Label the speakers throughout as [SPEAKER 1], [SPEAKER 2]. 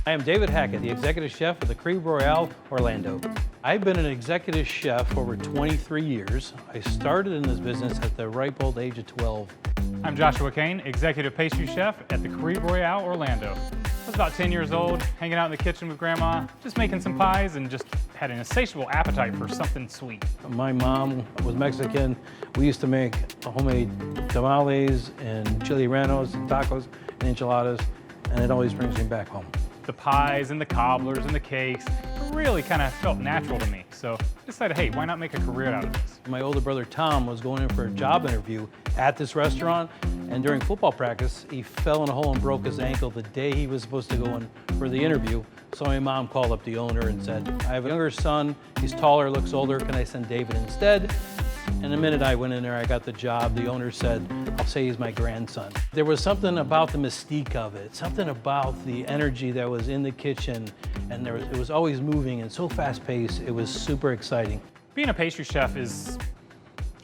[SPEAKER 1] I am David Hackett, the Executive Chef of the Caribe Royale Orlando. I've been an Executive Chef for over 23 years. I started in this business at the ripe old age of 12.
[SPEAKER 2] I'm Joshua Cain, Executive Pastry Chef at the Caribe Royale Orlando. I was about 10 years old, hanging out in the kitchen with Grandma, just making some pies and just had an insatiable appetite for something sweet.
[SPEAKER 1] My mom was Mexican. We used to make homemade tamales and chili rellenos and tacos and enchiladas, and it always brings me back home.
[SPEAKER 2] The pies and the cobblers and the cakes really kind of felt natural to me. So I decided, hey, why not make a career out of this?
[SPEAKER 1] My older brother Tom was going in for a job interview at this restaurant, and during football practice, he fell in a hole and broke his ankle the day he was supposed to go in for the interview. So my mom called up the owner and said, I have a younger son, he's taller, looks older, can I send David instead? And the minute I went in there, I got the job. The owner said, I'll say he's my grandson. There was something about the mystique of it, something about the energy that was in the kitchen, and it was always moving and so fast-paced, it was super exciting.
[SPEAKER 2] Being a pastry chef is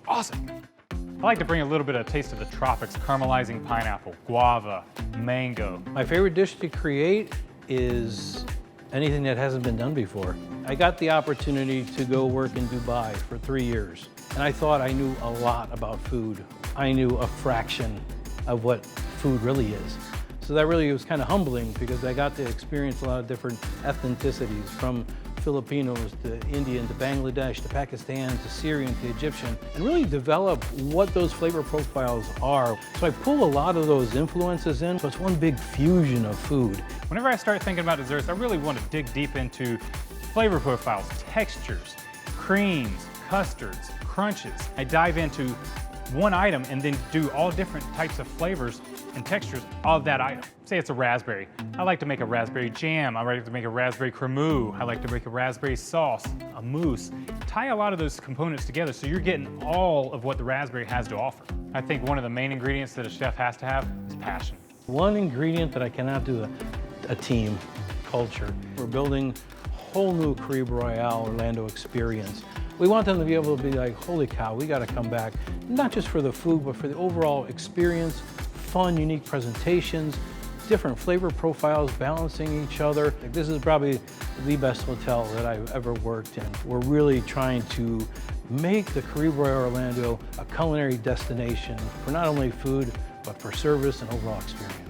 [SPEAKER 2] awesome. I like to bring a little bit of taste of the tropics, caramelizing pineapple, guava, mango.
[SPEAKER 1] My favorite dish to create is anything that hasn't been done before. I got the opportunity to go work in Dubai for 3 years. And I thought I knew a lot about food. I knew a fraction of what food really is. So that really was kind of humbling because I got to experience a lot of different ethnicities, from Filipinos to Indian to Bangladesh to Pakistan to Syrian to Egyptian, and really develop what those flavor profiles are. So I pull a lot of those influences in, so it's one big fusion of food.
[SPEAKER 2] Whenever I start thinking about desserts, I really want to dig deep into flavor profiles, textures, creams, custards, crunches. I dive into one item and then do all different types of flavors and textures of that item. Say it's a raspberry. I like to make a raspberry jam. I like to make a raspberry cremeux. I like to make a raspberry sauce, a mousse. Tie a lot of those components together so you're getting all of what the raspberry has to offer. I think one of the main ingredients that a chef has to have is passion.
[SPEAKER 1] One ingredient that I cannot do, a team, culture. We're building a whole new Caribe Royale Orlando experience. We want them to be able to be like, holy cow, we got to come back, not just for the food, but for the overall experience, fun, unique presentations, different flavor profiles balancing each other. This is probably the best hotel that I've ever worked in. We're really trying to make the Caribe Royale Orlando a culinary destination for not only food, but for service and overall experience.